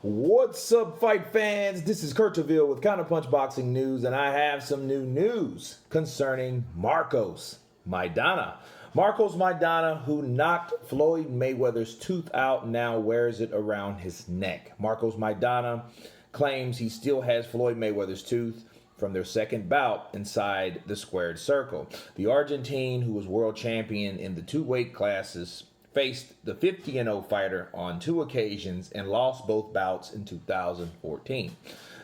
What's up, fight fans? This is Kurt Taville with Counterpunch Boxing News, and I have some new news concerning Marcos Maidana. Marcos Maidana, who knocked Floyd Mayweather's tooth out, now wears it around his neck. Marcos Maidana claims he still has Floyd Mayweather's tooth from their second bout inside the squared circle. The Argentine, who was world champion in the two weight classes, faced the 50-0 fighter on two occasions and lost both bouts in 2014.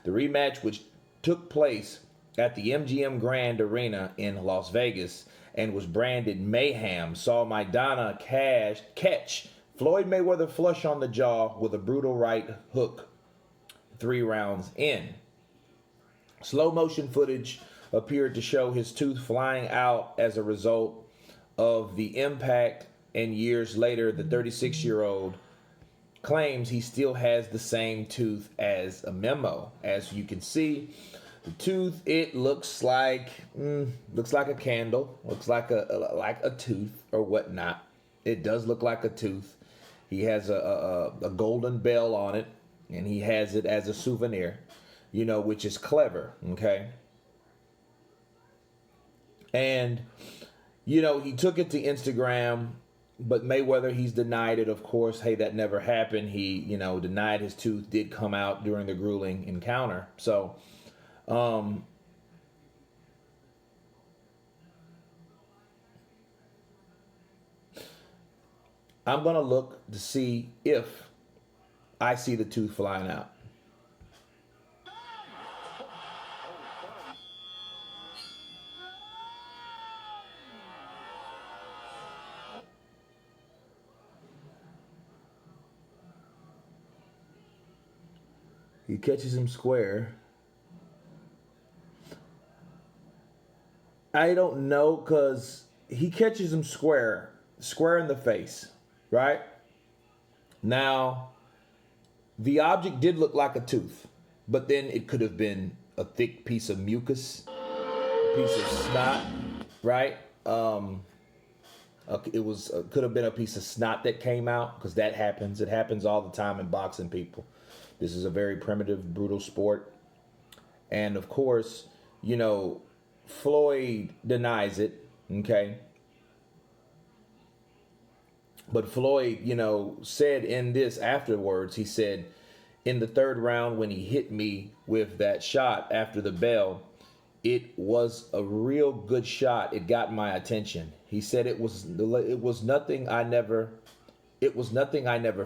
The rematch, which took place at the MGM Grand Arena in Las Vegas and was branded Mayhem, saw Maidana catch Floyd Mayweather flush on the jaw with a brutal right hook 3 rounds in. Slow motion footage appeared to show his tooth flying out as a result of the impact, and years later, the 36-year-old claims he still has the same tooth as a memo. As you can see, the tooth, it looks like a candle, looks like a tooth or whatnot. It does look like a tooth. He has a golden bell on it, and he has it as a souvenir, which is clever, okay? And, he took it to Instagram, but Mayweather, he's denied it, of course. Hey, that never happened. He, denied his tooth did come out during the grueling encounter. So, I'm going to look to see if I see the tooth flying out. He catches him square. I don't know, because he catches him square in the face, right? Now, the object did look like a tooth, but then it could have been a thick piece of mucus, a piece of snot, right? It could have been a piece of snot that came out, because that happens. It happens all the time in boxing, people. This is a very primitive, brutal sport. And of course, Floyd denies it, okay? But Floyd, said in this afterwards, he said, in the third round when he hit me with that shot after the bell, it was a real good shot. It got my attention. He said it was nothing I never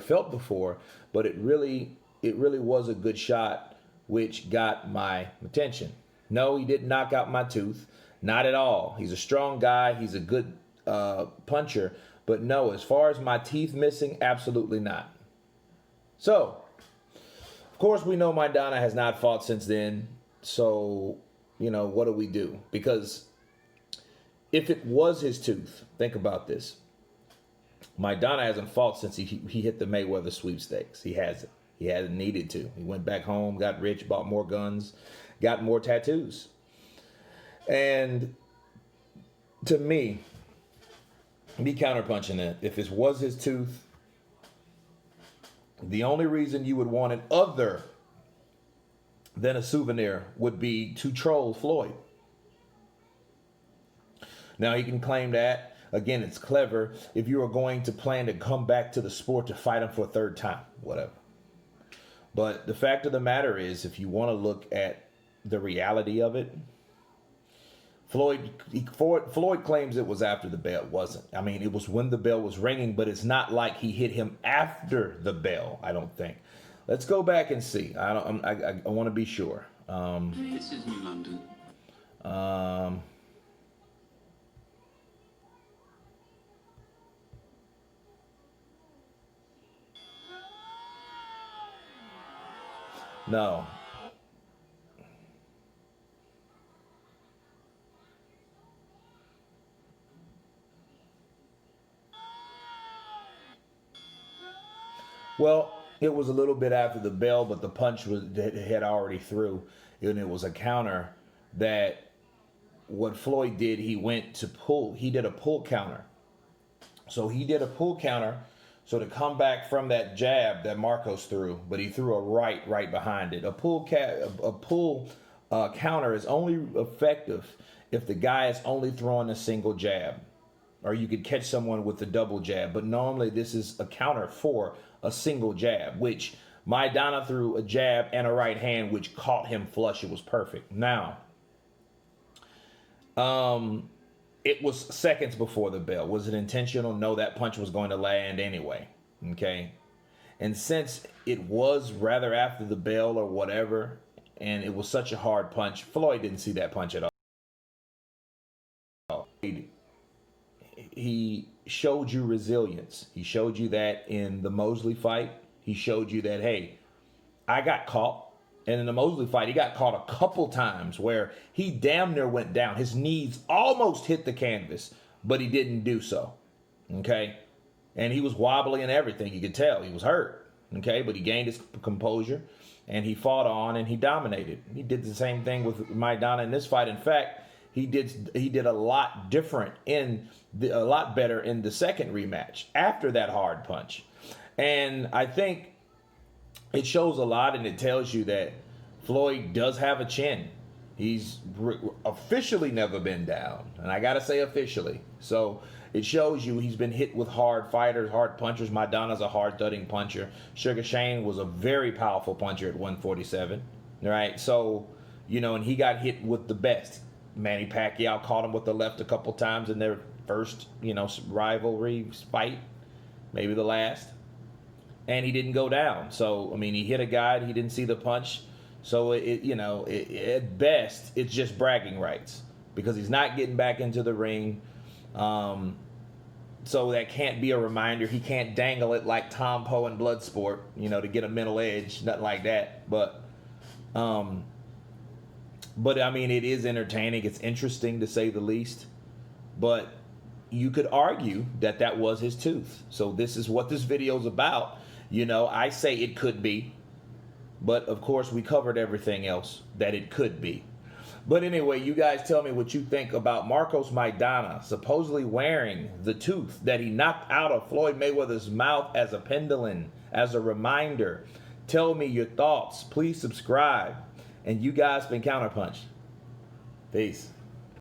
felt before, but it really was a good shot, which got my attention. No, he didn't knock out my tooth. Not at all. He's a strong guy. He's a good puncher. But no, as far as my teeth missing, absolutely not. So, of course, we know Maidana has not fought since then. So, what do we do? Because if it was his tooth, think about this. Maidana hasn't fought since he hit the Mayweather sweepstakes. He hasn't. He hasn't needed to. He went back home, got rich, bought more guns, got more tattoos. And to me counterpunching that, if it was his tooth, the only reason you would want it other than a souvenir would be to troll Floyd. Now, he can claim that. Again, it's clever. If you are going to plan to come back to the sport to fight him for a third time, whatever. But the fact of the matter is, if you want to look at the reality of it, Floyd claims it was after the bell. It wasn't. I mean, it was when the bell was ringing, but it's not like he hit him after the bell, I don't think. Let's go back and see. I want to be sure. This is New London. No. Well, it was a little bit after the bell, but the punch had already through, and it was a counter that what Floyd did, he did a pull counter. So he did a pull counter So to come back from that jab that Marcos threw, but he threw a right behind it. A pull counter is only effective if the guy is only throwing a single jab, or you could catch someone with a double jab. But normally this is a counter for a single jab, which Maidana threw a jab and a right hand, which caught him flush. It was perfect. Now, it was seconds before the bell. Was it intentional? No, that punch was going to land anyway. Okay. And since it was rather after the bell or whatever, and it was such a hard punch, Floyd didn't see that punch at all. He showed you resilience. He showed you that in the Mosley fight. He showed you that, hey, I got caught. And in the Mosley fight, he got caught a couple times where he damn near went down. His knees almost hit the canvas, but he didn't do so. Okay? And he was wobbly and everything. You could tell he was hurt. Okay? But he gained his composure, and he fought on, and he dominated. He did the same thing with Maidana in this fight. In fact, he did a lot different a lot better in the second rematch after that hard punch. And I think it shows a lot, and it tells you that Floyd does have a chin. He's officially never been down, and I gotta say officially. So it shows you he's been hit with hard fighters, hard punchers. Maidana's a hard thudding puncher. Sugar Shane was a very powerful puncher at 147, right? So, you know, and he got hit with the best. Manny Pacquiao caught him with the left a couple times in their first, you know, rivalry fight, maybe the last. And he didn't go down. So, I mean, he hit a guy, he didn't see the punch. So, at best, it's just bragging rights because he's not getting back into the ring. So that can't be a reminder. He can't dangle it like Tom Poe in Bloodsport, you know, to get a mental edge, nothing like that. But I mean, it is entertaining. It's interesting to say the least. But you could argue that that was his tooth. So this is what this video is about. You know, I say it could be, but of course we covered everything else that it could be. But anyway, you guys tell me what you think about Marcos Maidana supposedly wearing the tooth that he knocked out of Floyd Mayweather's mouth as a pendulum, as a reminder. Tell me your thoughts. Please subscribe. And you guys been Counterpunch. Peace.